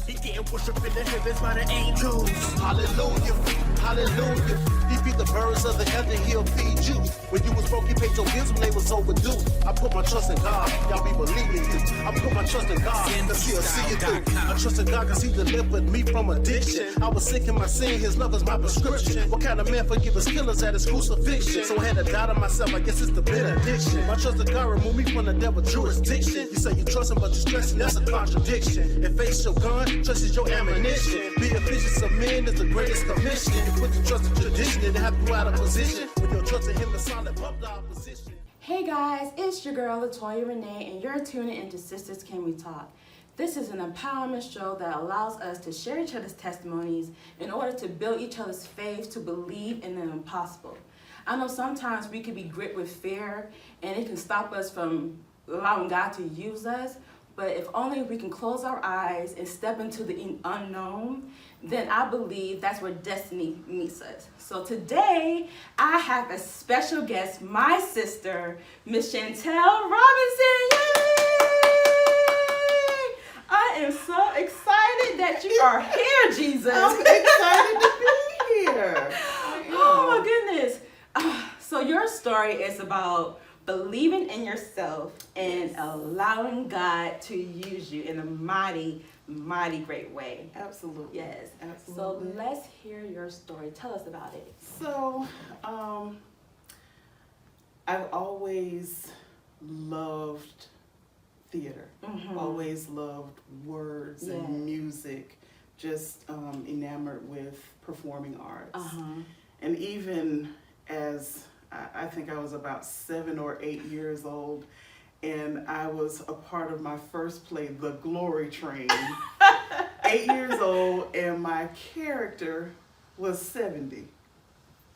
He getting worship in the heavens by the angels. Hallelujah, hallelujah. He feed the birds of the heaven, he'll feed you. When you was broke, he paid your bills when they was overdue. I put my trust in God, y'all be believing you. I put my trust in God, cause he'll see it through. I trust in God cause he delivered me from addiction. I was sick in my sin, his love is my prescription. What kind of man forgives killers at his crucifixion? So I had to die to myself, I guess it's the benediction. My trust in God remove me from the devil's jurisdiction. You say you trust him, but you're stressing, that's a contradiction. If faith's your gun, trust is your ammunition. Be efficient of men is the greatest commission. You put the trust in tradition and have you out of position. With your trust in him, the solid above the opposition. Hey guys, it's your girl Latoya Renee, and you're tuning into Sisters Can We Talk. This is an empowerment show that allows us to share each other's testimonies in order to build each other's faith to believe in the impossible. I know sometimes we can be gripped with fear and it can stop us from allowing God to use us, but if only we can close our eyes and step into the unknown, then I believe that's where destiny meets us. So today, I have a special guest, my sister, Miss Shauntel Robinson. Yay! I am so excited that you are here, Jesus. I'm excited to be here. Oh my goodness. So your story is about believing in yourself and allowing God to use you in a mighty, mighty great way. Absolutely. Yes. Absolutely. So let's hear your story. Tell us about it. So, I've always loved theater. Mm-hmm. Always loved words and music. Just enamored with performing arts. And even as I think I was about 7 or 8 years old, and I was a part of my first play, The Glory Train. 8 years old, and my character was 70.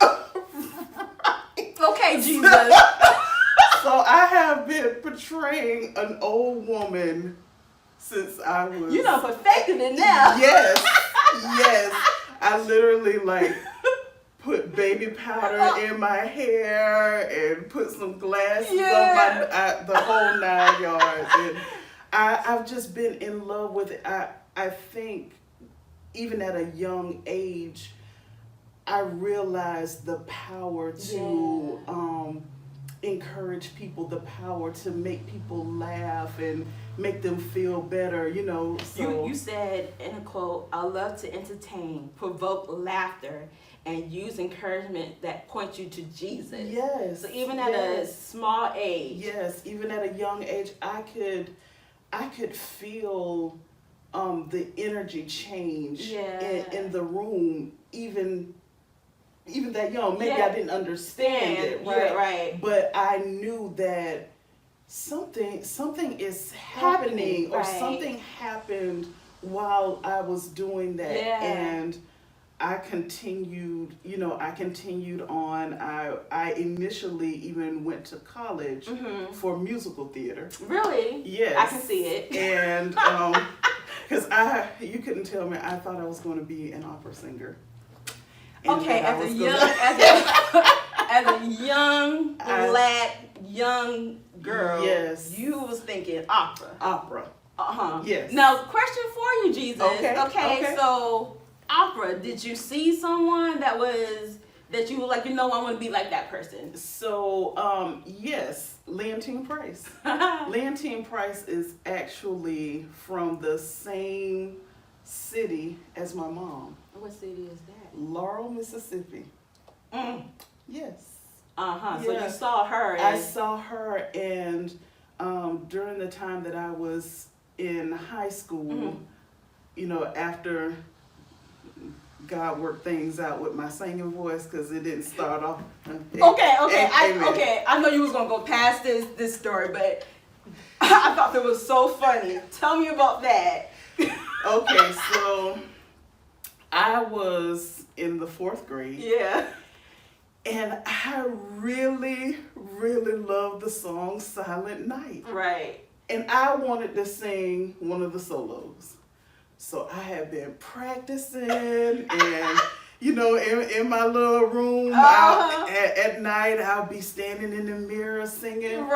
Okay, Jesus. So I have been portraying an old woman since I was... You know, perfected it now. Yes, yes. I literally put baby powder in my hair and put some glasses on the whole 9 yards. And I've just been in love with it. I think even at a young age, I realized the power to encourage people, the power to make people laugh and make them feel better, you know. So You said in a quote, I love to entertain, provoke laughter, and use encouragement that points you to Jesus. Yes. So even at a small age. Yes, even at a young age, I could feel the energy change in the room, even that young. Maybe I didn't understand it, right? Right. But I knew that something is happening, or something happened while I was doing that, and I continued on. I initially even went to college for musical theater. Really? Yes. I can see it. And because you couldn't tell me, I thought I was going to be an opera singer. And okay, as a young black young girl, you was thinking opera. Opera. Yes. Now, question for you, Jesus. Okay. So opera, did you see someone that you were like, I want to be like that person? So, yes, Leontine Price. Leontine Price is actually from the same city as my mom. What city is that? Laurel, Mississippi. Yes. So you saw her. I saw her, and during the time that I was in high school, after God worked things out with my singing voice, because it didn't start off. Okay. I know you was gonna go past this story, but I thought it was so funny. Tell me about that. Okay, so I was in the 4th grade. Yeah. And I really, really loved the song Silent Night. Right. And I wanted to sing one of the solos. So I had been practicing and, in my little room at night, I'll be standing in the mirror singing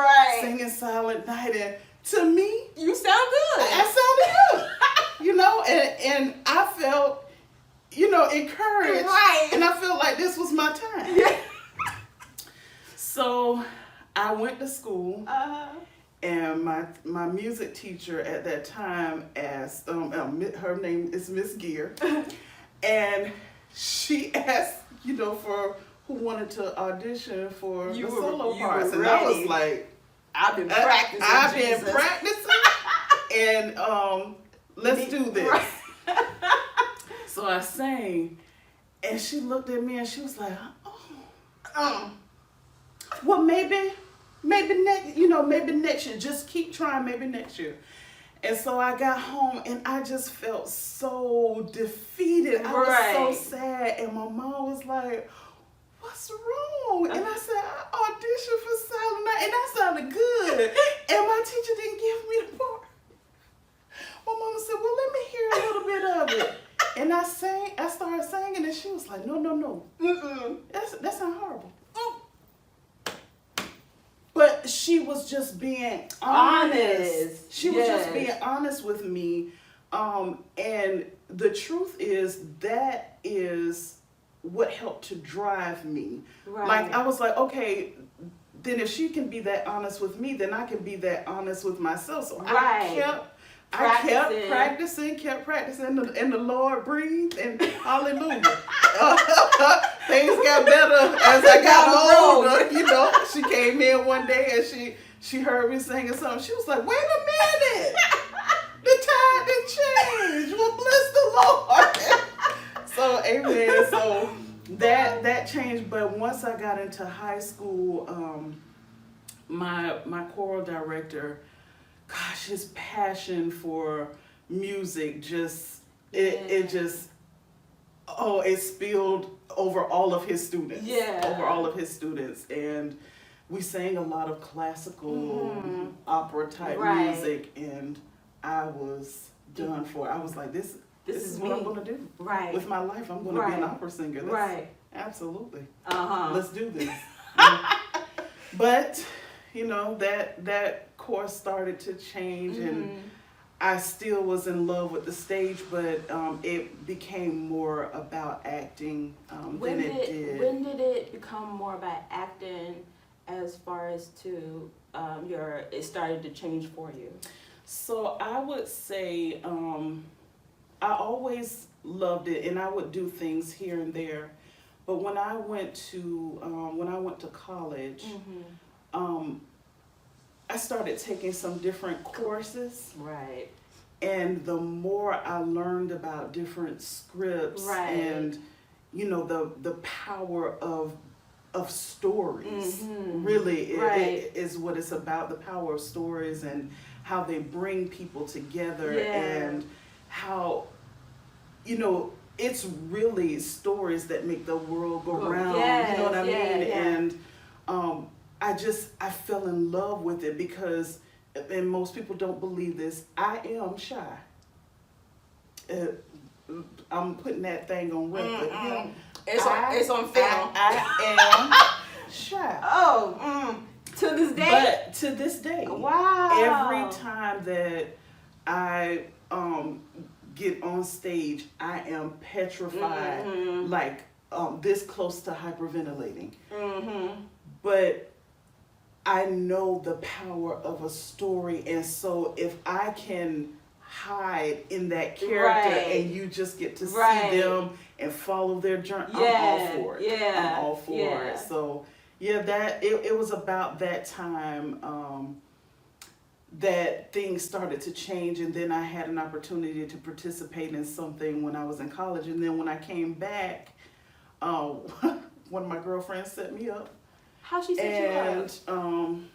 Silent Night. And to me, you sound good. I sounded good. And I felt, encouraged. Right. And I felt like this was my time. Yeah. So I went to school. Uh-huh. And my music teacher at that time asked, her name is Miss Gear, and she asked, for who wanted to audition for the solo parts, and I was like, I've been practicing. I've been practicing, and let's do this. Right. So I sang, and she looked at me and she was like, well, maybe next year. Just keep trying, maybe next year. And so I got home and I just felt so defeated. I was so sad. And my mom was like, what's wrong? And I said, I auditioned for Silent Night and that sounded good. And my teacher didn't give me the part. My mama said, well, let me hear a little bit of it. And I started singing and she was like, no. That sounds horrible. But she was just being honest. She was just being honest with me. And the truth is, that is what helped to drive me. Right. Like, I was like, okay, then if she can be that honest with me, then I can be that honest with myself. So I kept practicing, and the Lord breathed, and hallelujah. Things got better as I got older. She came in one day and she heard me singing something. She was like, wait a minute. The time didn't change. Well, bless the Lord. So, amen. So that changed. But once I got into high school, my choral director, gosh, his passion for music it spilled over all of his students. And we sang a lot of classical opera type music, and I was done for. I was like, this is what I'm going to do. Right. With my life, I'm going to be an opera singer. Absolutely. Let's do this. But, that course started to change, and I still was in love with the stage, but it became more about acting than it did. When did it become more about acting as far as to it started to change for you? So I would say I always loved it, and I would do things here and there. But when I went to college, I started taking some different courses. Right. And the more I learned about different scripts and, the power of stories, really is what it's about, the power of stories and how they bring people together and how, it's really stories that make the world go round. You know what I mean? And I fell in love with it because, and most people don't believe this, I am shy. I'm putting that thing on record. It's on film. I am shy. To this day? But to this day. Wow. Every time that I get on stage, I am petrified, like this close to hyperventilating. But I know the power of a story, and so if I can hide in that character and you just get to see them and follow their journey, I'm all for it. I'm all for it. So it was about that time that things started to change, and then I had an opportunity to participate in something when I was in college, and then when I came back, one of my girlfriends set me up. How she set you up? And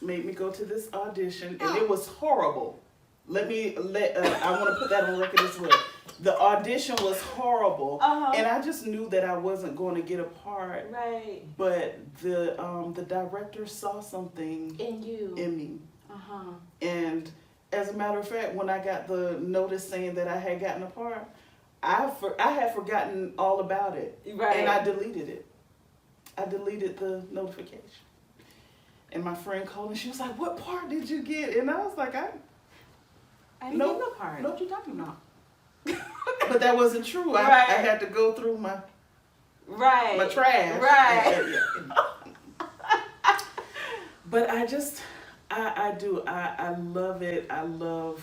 made me go to this audition, and it was horrible. I want to put that on record as well. The audition was horrible, and I just knew that I wasn't going to get a part. Right. But the director saw something in me. And as a matter of fact, when I got the notice saying that I had gotten a part, I had forgotten all about it, and I deleted it. I deleted the notification. And my friend called and she was like, what part did you get? And I was like, I didn't get no part. What you talking about? But that wasn't true. I had to go through my trash. Right. But I just, I do. I love it. I love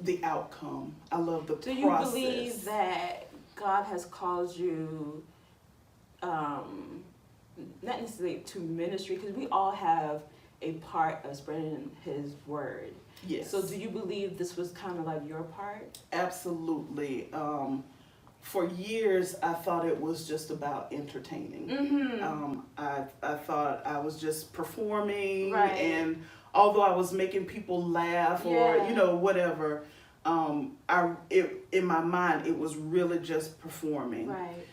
the outcome. I love the process. Do you believe that God has called you, not necessarily to ministry, because we all have a part of spreading His word. Yes. So do you believe this was kind of like your part? Absolutely. For years, I thought it was just about entertaining. Mm-hmm. I thought I was just performing, Right. and although I was making people laugh or whatever, in my mind it was really just performing. Right.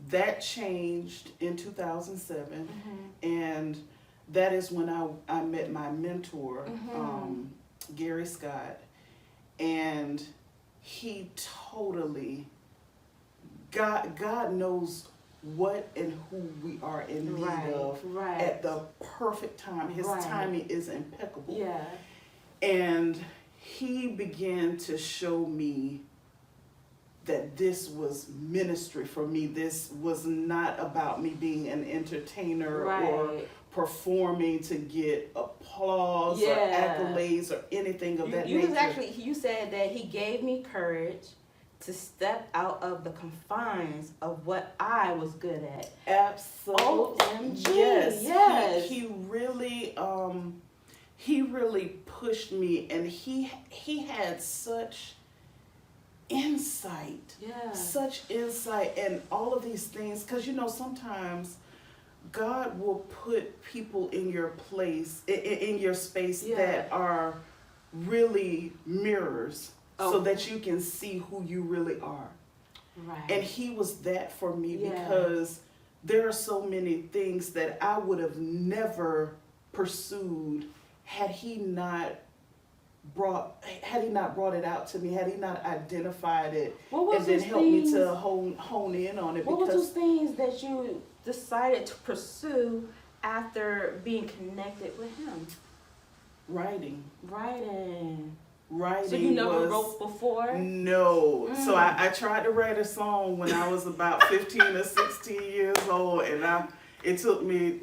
That changed in 2007, Mm-hmm. and that is when I met my mentor, Mm-hmm. Gary Scott, and he totally, God knows what and who we are in need of at the perfect time. His timing is impeccable. Yeah. And he began to show me that this was ministry for me. This was not about me being an entertainer or performing to get applause or accolades or anything of that nature. You said that He gave me courage to step out of the confines of what I was good at. Absolutely. OMG. Yes. He really pushed me, and he had such insight. Yeah. Such insight and all of these things, because sometimes God will put people in your place, in your space that are really mirrors, so that you can see who you really are. Right. And He was that for me, because there are so many things that I would have never pursued had He not brought it out to me, had He not identified it and then helped me to hone in on it. What were those things that you decided to pursue after being connected with Him? Writing. So you never wrote before? No. So I tried to write a song when I was about 15 or 16 years old, and it took me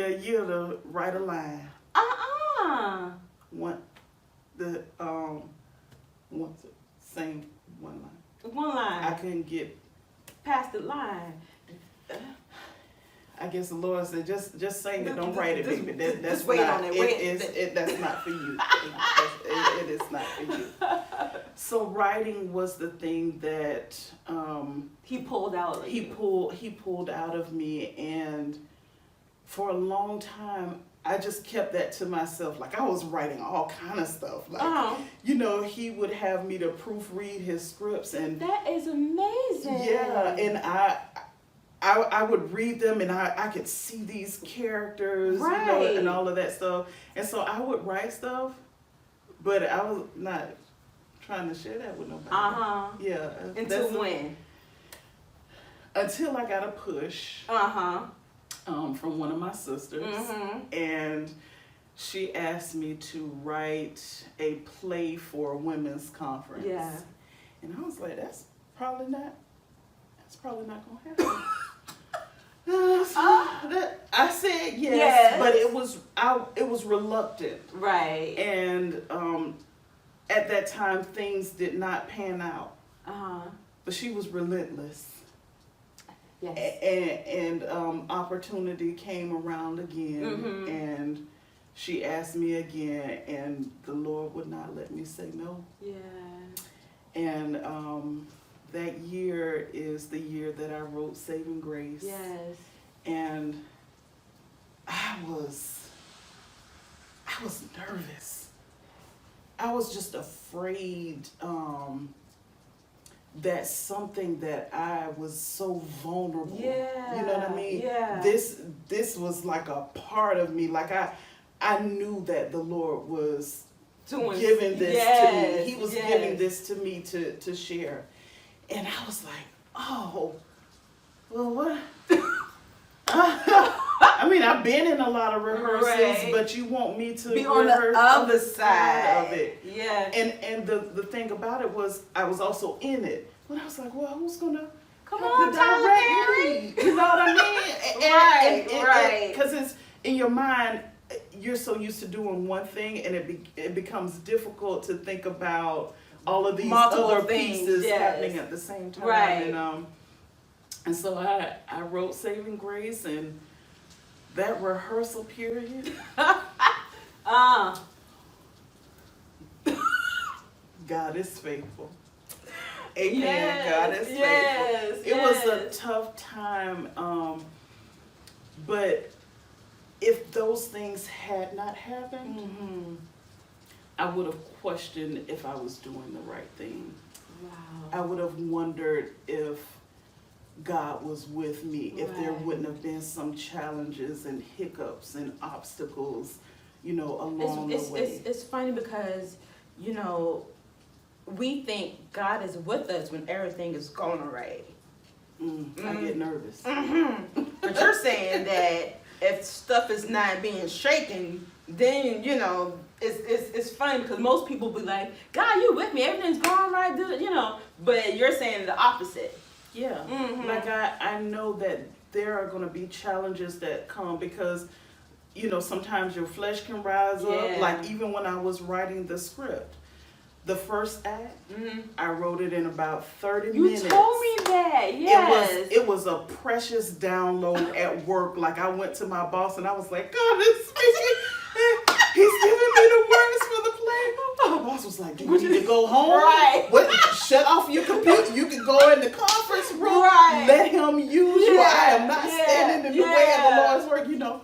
a year to write a line. Sing one line. One line. I couldn't get past the line. I guess the Lord said, just sing it, don't write it, baby. That's just wait not, on it. that's not for you. It is not for you. So writing was the thing that He pulled out. He pulled out of me, and for a long time I just kept that to myself. Like, I was writing all kind of stuff. Like, He would have me to proofread his scripts, and that is amazing. Yeah, and I would read them, and I could see these characters, and all of that stuff. And so I would write stuff, but I was not trying to share that with nobody. Yeah. Until when? Until I got a push. From one of my sisters, and she asked me to write a play for a women's conference. Yeah. And I was like, that's probably not gonna happen. I said yes, but it was reluctant. Right. And at that time things did not pan out. But she was relentless. Yes. And opportunity came around again, and she asked me again, and the Lord would not let me say no. Yeah. And that year is the year that I wrote Saving Grace. Yes. And I was nervous. I was just afraid that something that I was so vulnerable. Yeah. You know what I mean? Yeah. This was like a part of me. Like I knew that the Lord was giving this to me. He was giving this to me to share. And I was like, oh, well, what? I mean, I've been in a lot of rehearsals, Right. but you want me to Be on the rehearse other side of it. Yeah. And the thing about it was, I was also in it. But I was like, well, who's gonna Come have on, to Tyler direct Perry. me? You know what I mean? Right. Because it's in your mind, you're so used to doing one thing, and it becomes difficult to think about all of these Multiple other things, pieces yes. happening at the same time. Right. And so I wrote Saving Grace, and that rehearsal period, God is faithful. Amen. Yes, God is yes, faithful. It was a yes. tough time, but if those things had not happened, Mm-hmm. I would have questioned if I was doing the right thing. Wow. I would have wondered if God was with me, if there Right. wouldn't have been some challenges and hiccups and obstacles, along the way. It's funny because, we think God is with us when everything is going all right. I get nervous. But you're saying that if stuff is not being shaken, then, it's funny because most people be like, God, you with me, everything's going right, dude, but you're saying the opposite. Yeah, Mhm. like I know that there are going to be challenges that come because, sometimes your flesh can rise Yeah. up. Like even when I was writing the script, the first act, I wrote it in about 30 You minutes. told me that, yes. It was a precious download at work. Like I went to my boss and I was like, God is speaking. He's giving me the words for the play. My boss was like, do you need to go home? Right. What? Shut off your computer. You can go in the conference room. Right. Let him use you. Yeah, I am not yeah, standing in the way of the yeah. Lord's work,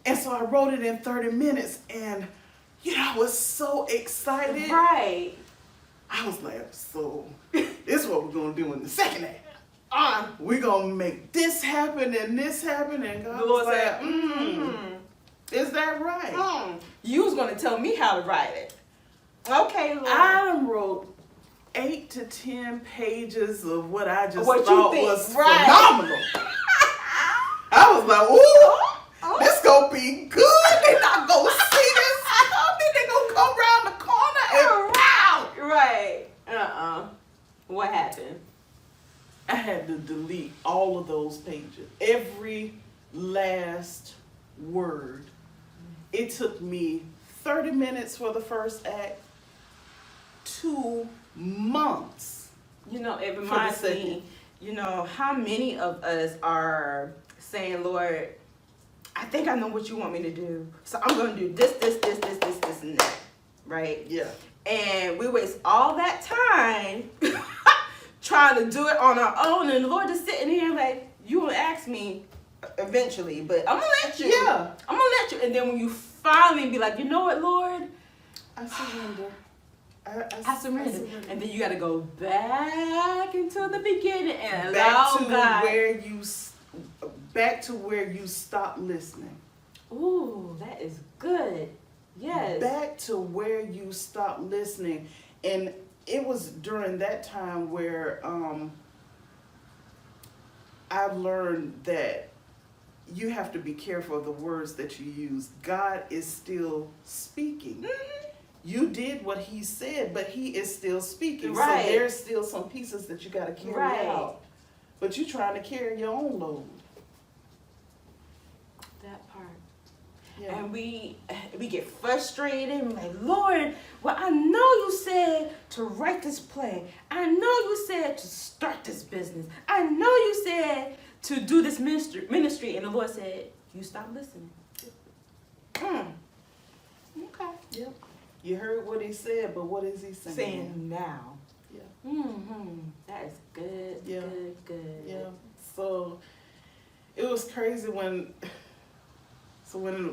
And so I wrote it in 30 minutes and, I was so excited. Right. I was like, so this is what we're going to do in the second act. We're going to make this happen and this happen. And God The Lord was said, like, is that right? You was going to tell me how to write it. Okay, Lord. I wrote 8 to 10 pages of what I just What you thought think, was right. phenomenal. I was like, ooh, this going to be good. They're not going to see this coming. They're going to come around the corner and wow. Right. What happened? I had to delete all of those pages. Every last word. It took me 30 minutes for the first act, 2 months. It reminds me, how many of us are saying, Lord, I think I know what you want me to do. So I'm going to do this, and that. Right? Yeah. And we waste all that time trying to do it on our own. And the Lord is sitting here like, you will ask me eventually, but I'm going to let you. Yeah. I'm going to let you. And then when you finally be like, you know what, Lord? I surrender. I surrender. And then you got to go back into the beginning and allow God. Back to where you stop listening. Ooh, that is good. Yes. Back to where you stop listening. And it was during that time where I've learned that you have to be careful of the words that you use. God is still speaking. Mm-hmm. You did what he said, but he is still speaking. Right. So there's still some pieces that you got to carry Right. out. But you're trying to carry your own load. That part. Yeah. And we get frustrated and we're like, Lord, well, I know you said to write this play. I know you said to start this business. I know you said to do this ministry. And the Lord said, you stop listening. Okay. Yep. You heard what he said, but what is he saying? Saying now. Yeah. Mm-hmm. That is good. Yeah. Good. Yeah. So it was crazy when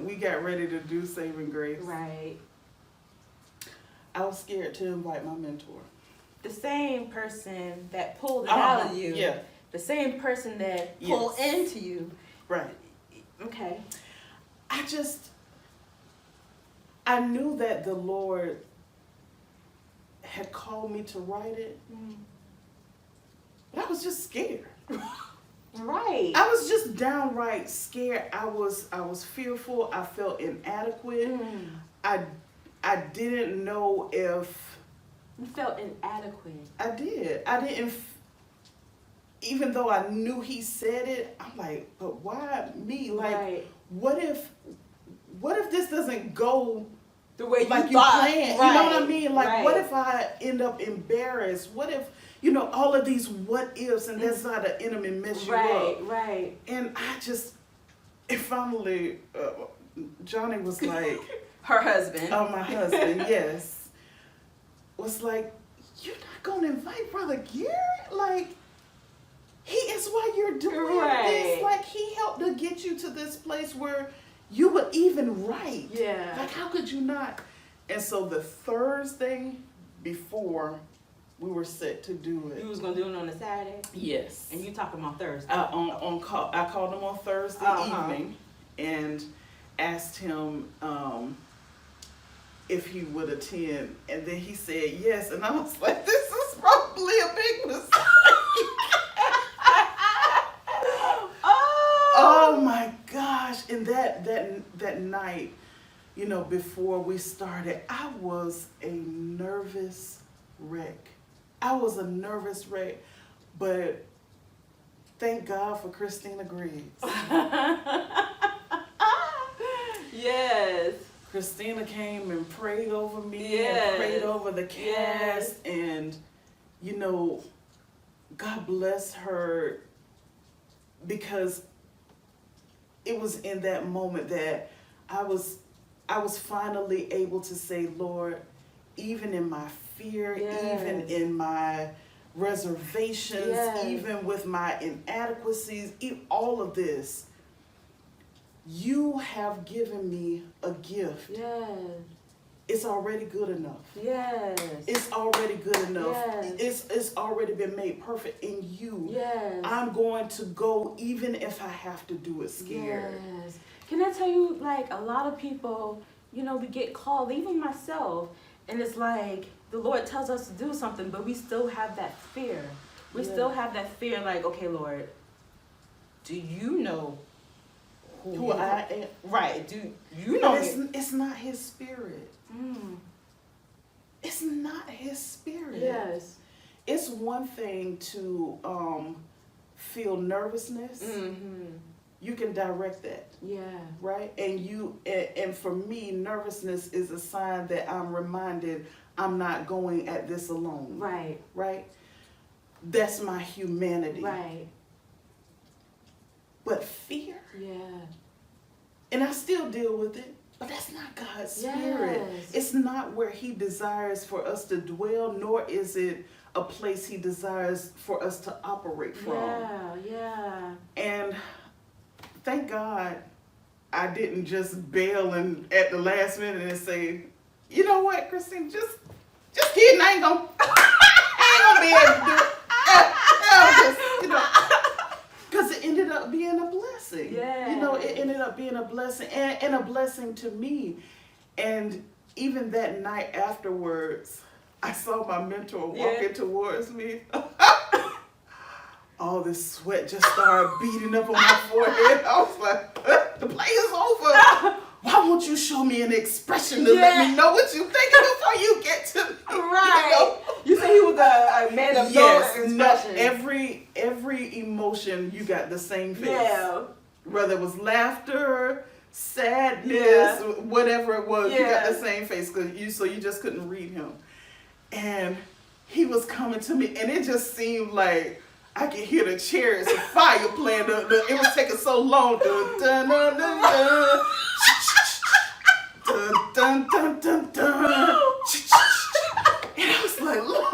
we got ready to do Saving Grace. Right. I was scared to invite my mentor. The same person that pulled it out of you. Yeah. The same person that pulled into you. Right. Okay. I knew that the Lord had called me to write it, but I was just scared. Right. I was just downright scared. I was fearful. I felt inadequate. I didn't know if You felt inadequate. I did. I didn't. Even though I knew he said it, I'm like, but why me? Like, Right. what if this doesn't go The way like you thought. planned? Right. You know what I mean? Like, Right. what if I end up embarrassed? What if, all of these what ifs, and that's how the enemy mess you Right. up. Right. And it finally, Johnny was like, Her husband. oh, my husband, yes, was like, you're not gonna invite Brother Garrett? Like, he is why you're doing this. Like, he helped to get you to this place where you would even write. Yeah. Like, how could you not? And so the Thursday before we were set to do it. You was gonna do it on a Saturday. Yes. And you talking about Thursday. I called him on Thursday evening and asked him if he would attend, and then he said yes, and I was like, this is probably a big mistake. Oh my gosh. And that night, before we started, I was a nervous wreck. But thank God for Christina Griggs. Yes. Christina came and prayed over me Yes. and prayed over the cast, Yes. and God bless her, because it was in that moment that I was finally able to say, Lord, even in my fear, Yes. even in my reservations, Yes. even with my inadequacies, all of this, you have given me a gift. Yes. It's already good enough. Yes. It's already good enough. Yes. It's already been made perfect in you. Yes. I'm going to go even if I have to do it scared. Yes. Can I tell you, like, a lot of people, we get called, even myself, and it's like the Lord tells us to do something, but we still have that fear. We still have that fear, like, okay, Lord, do you know who I am? Right. Do you know? It's not his spirit. It's not his spirit. Yes. It's one thing to feel nervousness. Mm-hmm. You can direct that. Yeah. Right? And for me, nervousness is a sign that I'm reminded I'm not going at this alone. Right. Right? That's my humanity. Right. But fear, Yeah. and I still deal with it, but that's not God's spirit. Yes. It's not where he desires for us to dwell, nor is it a place he desires for us to operate from. Yeah. And thank God I didn't just bail and at the last minute and say, you know what, Christine, just kidding, I ain't gonna be able to do it. Because it ended up being a blessing. Yeah. It ended up being a blessing and a blessing to me. And even that night afterwards, I saw my mentor walking towards me. All this sweat just started beating up on my forehead. I was like, the play is over. Why won't you show me an expression to let me know what you're thinking before you get to me? Right. You say he was a man of no expression. Every emotion, you got the same face. Yeah. Whether it was laughter, sadness, whatever it was, you got the same face, so you just couldn't read him. And he was coming to me, and it just seemed like I could hear the chariots of fire playing. It was taking so long. Dun, dun, dun, dun, dun. Dun, dun, dun, dun, dun. And I was like, Lord,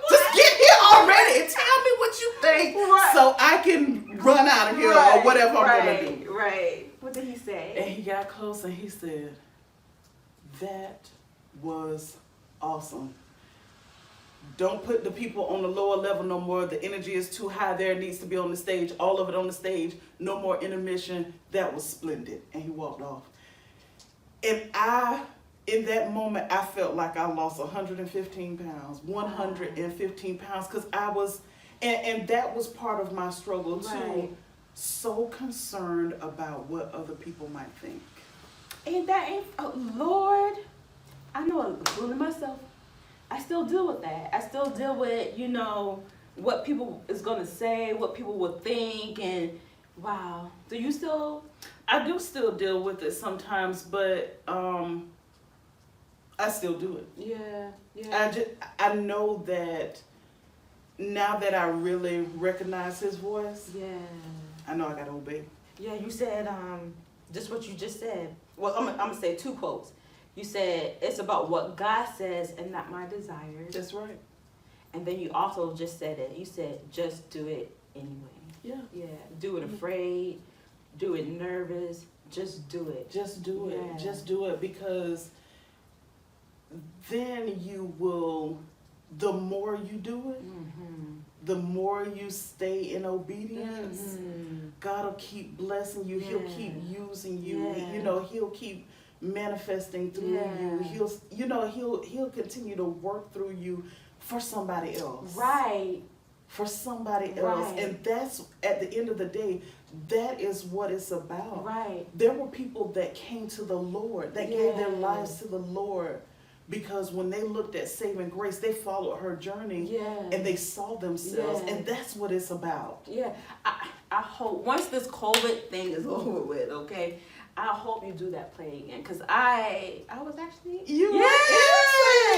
just get here already and tell me what you think so I can run out of here or whatever I'm going to do. Right. What did he say? And he got close and he said, that was awesome. Don't put the people on the lower level no more. The energy is too high there. It needs to be on the stage. All of it on the stage. No more intermission. That was splendid. And he walked off. And in that moment, I felt like I lost 115 pounds. 115 pounds. Because I was, and that was part of my struggle too. Right. so concerned about what other people might think. And that ain't, oh, Lord, I know, including myself, I still deal with that. I still deal with, what people is going to say, what people will think, and wow. Do you still? I do still deal with it sometimes, but I still do it. Yeah. I know that now that I really recognize his voice, Yeah. I know I gotta obey. Yeah, you said just what you just said. Well, I'm gonna say two quotes. You said it's about what God says and not my desires. That's right. And then you also just said it. You said just do it anyway. Yeah. Yeah. Do it afraid. Do it nervous. Just do it. Just do it. Yeah. Just do it, because then you will, the more you do it, the more you stay in obedience, God will keep blessing you. He'll keep using you. Yeah. He'll keep manifesting through you. He'll continue to work through you for somebody else. Right. For somebody else. Right. And that's, at the end of the day, that is what it's about. Right. There were people that came to the Lord, that gave their lives to the Lord, because when they looked at saving grace, they followed her journey and they saw themselves. And that's what it's about. Yeah. I hope once this COVID thing is over with, okay, I hope you do that play again, because I was actually Yes.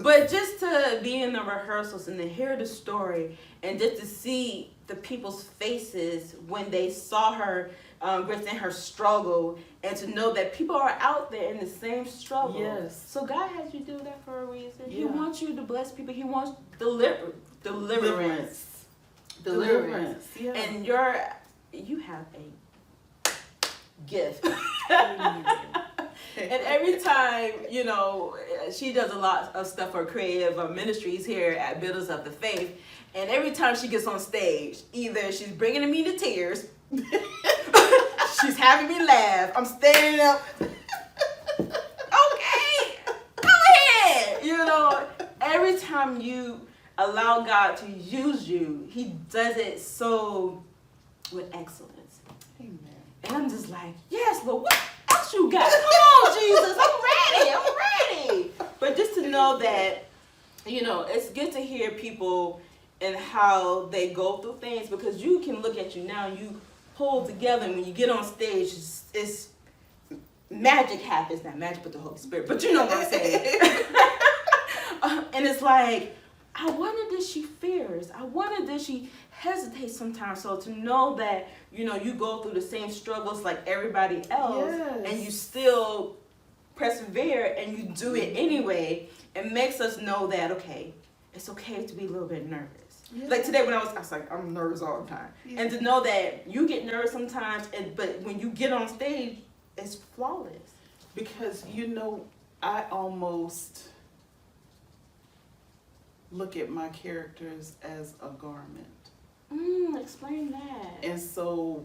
But just to be in the rehearsals and to hear the story and just to see the people's faces when they saw her, Grace, in her struggle, and to know that people are out there in the same struggle. Yes. So God has you do that for a reason. He Yeah. wants you to bless people. He wants deliverance. Yeah. And you have a gift. And every time, she does a lot of stuff for creative ministries here at Builders of the Faith. And every time she gets on stage, either she's bringing me to tears, she's having me laugh, I'm standing up. Okay, go ahead. Every time you allow God to use you, He does it so with excellence. Amen. And I'm just like, yes, Lord, what else you got? Come on, Jesus, I'm ready. But just to know that, it's good to hear people and how they go through things, because you can look at you now, you pull together, and when you get on stage, it's magic happens. Not magic, but the Holy Spirit. But you know what I'm saying. And it's like, I wonder that she fears. I wonder that she hesitates sometimes. So to know that, you go through the same struggles like everybody else, and you still persevere and you do it anyway, it makes us know that, okay, it's okay to be a little bit nervous. Yeah. Like today when I was like, I'm nervous all the time. Yeah. And to know that you get nervous sometimes, but when you get on stage, it's flawless. Because, I almost look at my characters as a garment. Explain that. And so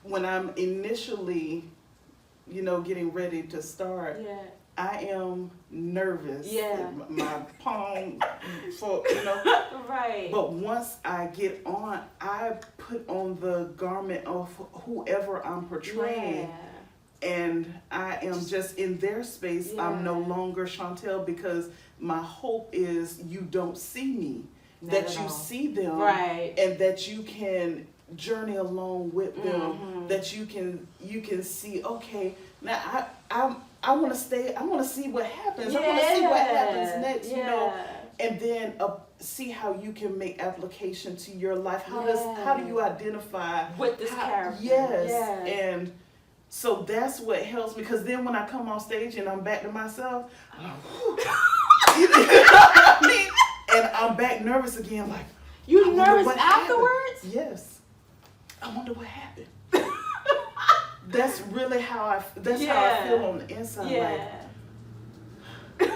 when I'm initially, getting ready to start, I am nervous. Yeah. My palm, Right. But once I get on, I put on the garment of whoever I'm portraying. Yeah. And I am just in their space. Yeah. I'm no longer Shauntel, because my hope is you don't see me. Not that at you all. see them. Right. And that you can journey along with them. That you can see, okay, now I want to stay. I want to see what happens. I want to see what happens next. And then see how you can make application to your life. How do you identify with this character? Yes. And so that's what helps me, because then when I come on stage and I'm back to myself, and I'm back nervous again. Like, you nervous afterwards? Happened. Yes. I wonder what happened. That's really how I feel on the inside. Yeah. Like,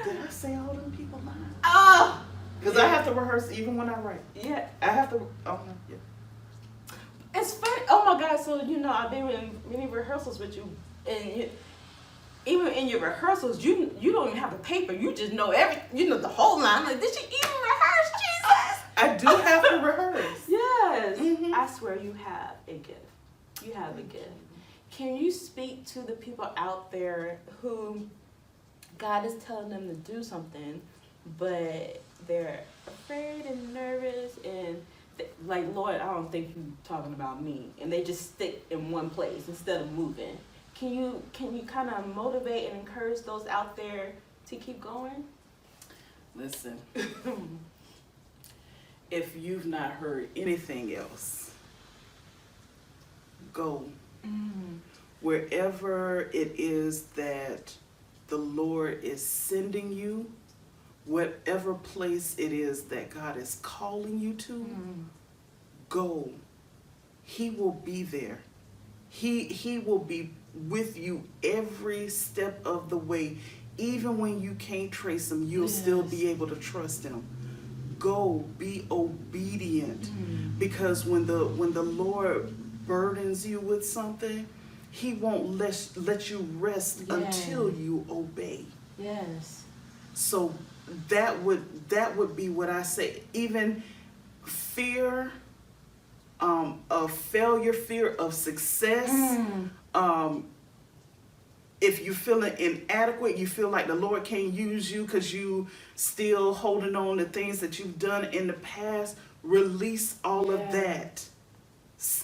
did I say all them people lines? Oh. Because I have to rehearse even when I write. Yeah. I have to. It's funny. Oh my God! So I've been in many rehearsals with you, and even in your rehearsals, you don't even have a paper. You just know the whole line. Like, did she even rehearse, Jesus? I do have to rehearse. Yes. Mhm. I swear you have a gift. You have a gift. Can you speak to the people out there who God is telling them to do something, but they're afraid and nervous and like, Lord, I don't think you're talking about me, and they just stick in one place instead of moving? Can you kind of motivate and encourage those out there to keep going? Listen, if you've not heard anything else, go. Wherever it is that the Lord is sending you, whatever place it is that God is calling you to, go. He will be there. He will be with you every step of the way. Even when you can't trace him, you'll still be able to trust him. Go, be obedient. Because when the Lord burdens you with something, he won't let you rest until you obey. Yes. So that would be what I say. Even fear of failure, fear of success, if you're feeling inadequate, you feel like the Lord can't use you because you still holding on to things that you've done in the past, release all of that.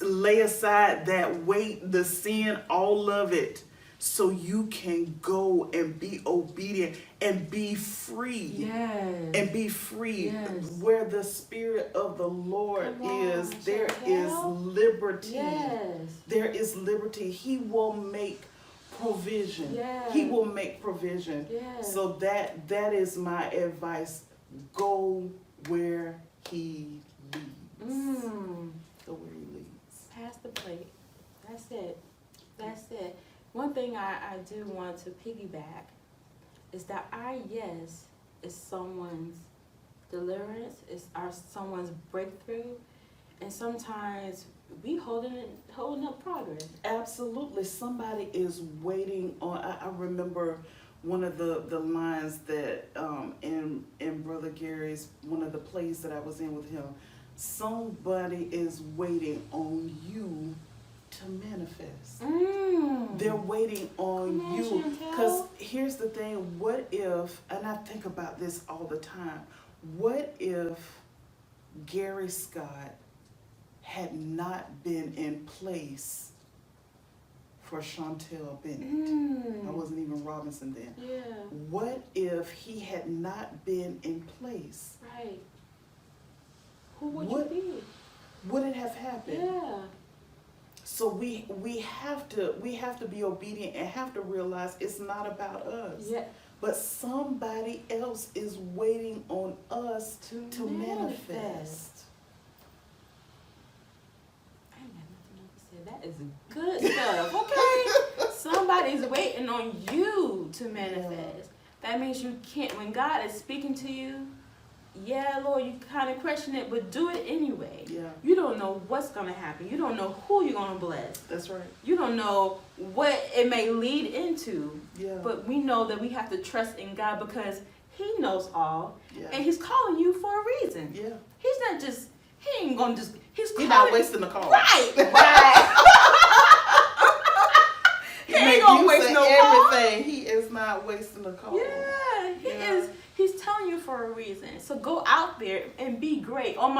Lay aside that weight, the sin, all of it, so you can go and be obedient and be free. Yes. And be free. Yes. Where the Spirit of the Lord is, there is liberty. Yes. There is liberty. He will make provision. Yes. He will make provision. Yes. So that is my advice. Go where he leads. Go where he leads. Pass the plate. That's it. That's it. One thing I do want to piggyback is that our yes is someone's deliverance, is someone's breakthrough, and sometimes we holding up progress. Absolutely. Somebody is waiting on. I remember one of the lines that in Brother Gary's, one of the plays that I was in with him, somebody is waiting on you to manifest. They're waiting on you. Because here's the thing, what if, and I think about this all the time, what if Gary Scott had not been in place for Shauntel Bennett? I wasn't even Robinson then. Yeah. What if he had not been in place? Right. Who would you be? Would it have happened? Yeah. So we have to be obedient and have to realize it's not about us. Yeah. But somebody else is waiting on us to manifest. I ain't got nothing else to say. That is good stuff. Okay. Somebody's waiting on you to manifest. That means you can't, when God is speaking to you, yeah, Lord, you kind of question it, but do it anyway. Yeah. You don't know what's going to happen. You don't know who you're going to bless. That's right. You don't know what it may lead into. Yeah. But we know that we have to trust in God because he knows all. Yeah. And he's calling you for a reason. Yeah. He's not just, he ain't going to just, he's not wasting the call. Right. Right. He ain't going to waste no everything. He is not wasting the call. Yeah, he is. He's telling you for a reason. So go out there and be great. On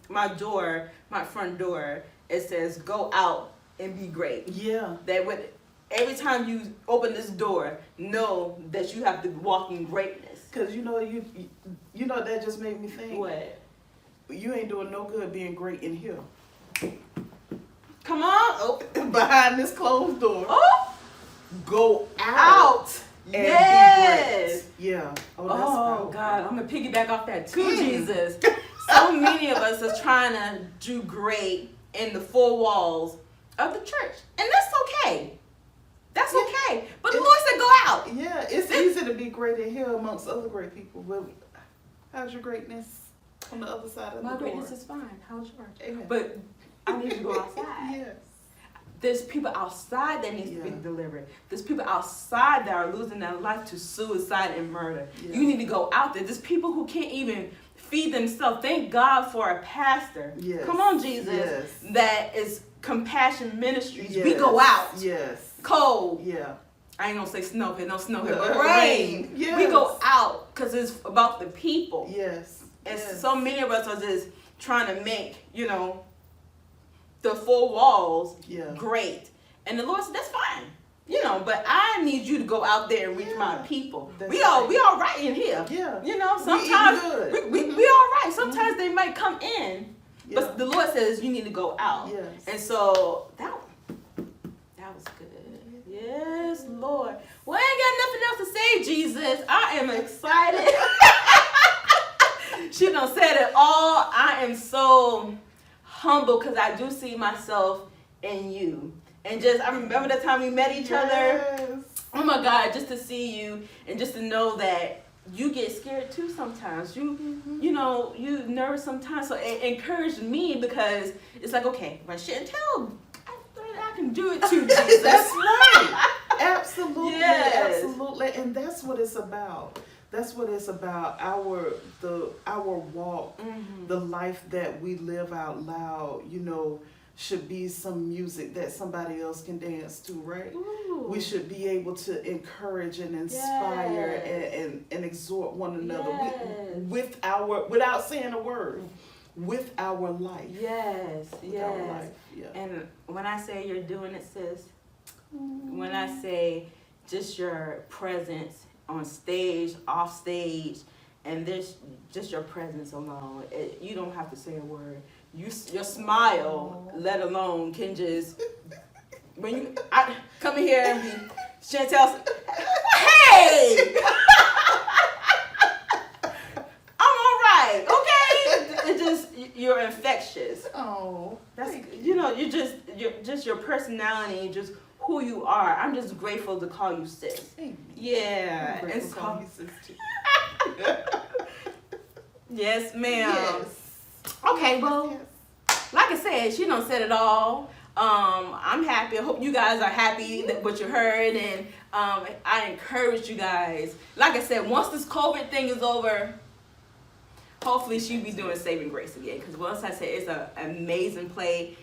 my door, my front door, it says "Go out and be great." Yeah. That would every time you open this door, know that you have to walk in greatness. Cause you know that just made me think. What? You ain't doing no good being great in here. Come on. Oh. Behind this closed door. Oh. Go out. And yes. be great. Yeah. Oh, that's powerful. God, I'm gonna piggyback off that too, Jesus. So many of us are trying to do great in the four walls of the church, and that's okay. That's okay. But the Lord said, "Go out." Yeah, it's easy to be great in here amongst other great people, but how's your greatness on the other side of the door? My greatness is fine. How's yours? Amen. But I need to go outside. Yes. There's people outside that needs to be Yeah. delivered. There's people outside that are losing their life to suicide and murder. Yeah. You need to go out there. There's people who can't even feed themselves. Thank God for a pastor. Yes. Come on, Jesus. Yes. That is Compassion Ministries. Yes. We go out. Yes. Cold. Yeah. I ain't gonna say snow here, no snow here, but Rain. rain. Yes. We go out because it's about the people. Yes. And Yes. so many of us are just trying to make, the four walls Yeah. great. And the Lord said, that's fine. But I need you to go out there and reach my people. That's We right. all right in here. Yeah. Sometimes We eating good. we all right. Sometimes they might come in. Yeah. But the Lord says you need to go out. Yes. And so that was good. Yes, Lord. Well, I ain't got nothing else to say, Jesus. I am excited. She done said it all. I am so humble because I do see myself in you. And I remember the time we met each other. Yes. Oh my God, just to see you and just to know that you get scared too sometimes. You nervous sometimes. So it encouraged me because it's like, okay, when Shauntel, I can do it too, Jesus. That's right. Absolutely. Yes. Absolutely. And that's what it's about. That's what it's about. Our walk, the life that we live out loud, should be some music that somebody else can dance to, right? Ooh. We should be able to encourage and inspire and exhort one another without saying a word, with our life. Yes, With our life. Yeah. And when I say you're doing it, sis, when I say just your presence on stage, off stage, and this just your presence alone, you don't have to say a word. Your smile, let alone, can just I come in here and be Shauntel. Hey, I'm all right. Okay, it just you're infectious. Oh, That's you're just your personality, just who you are. I'm just grateful to call you sis. Amen. Yeah, I'm and grateful so to call you sister. yes, ma'am. Yes. Okay, well, Yes. like I said, she done said it all. I'm happy. I hope you guys are happy that what you heard, and I encourage you guys. Like I said, once this COVID thing is over, hopefully she'll be doing Saving Grace again. Because once I said it's an amazing play.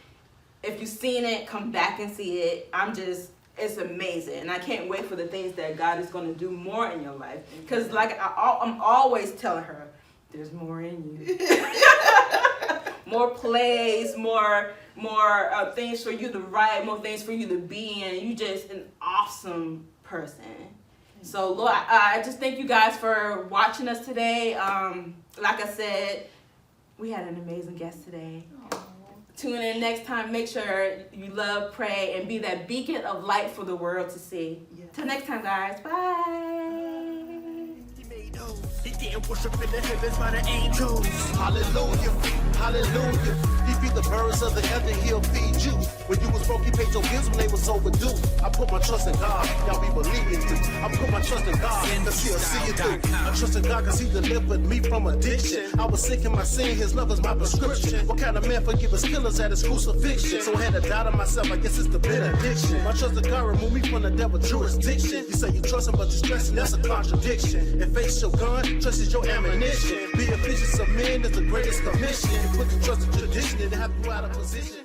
If you've seen it, come back and see it. It's amazing. And I can't wait for the things that God is going to do more in your life. Because like I'm always telling her, there's more in you. More plays, more things for you to write, more things for you to be in. You just an awesome person. So Lord, I just thank you guys for watching us today. Like I said, we had an amazing guest today. Tune in next time. Make sure you love, pray, and be that beacon of light for the world to see. Yes. Till next time, guys. Bye. He getting worship in the heavens by the angels. Hallelujah, hallelujah. He feed the birds of the heaven, he'll feed you. When you was broke, he paid your bills when they was overdue. I put my trust in God, y'all be believing too. I put my trust in God, cause he'll see it through. I trust in God cause he delivered me from addiction. I was sick in my sin, his love is my prescription. What kind of man forgive his killers at his crucifixion? So I had to die to myself, I guess it's the benediction. My trust in God remove me from the devil's jurisdiction. You say you trust him, but you're stressing, that's a contradiction. If faith's your gun, trust is your ammunition. Be a vicious of men is the greatest commission. You put the trust in tradition and have you out of position.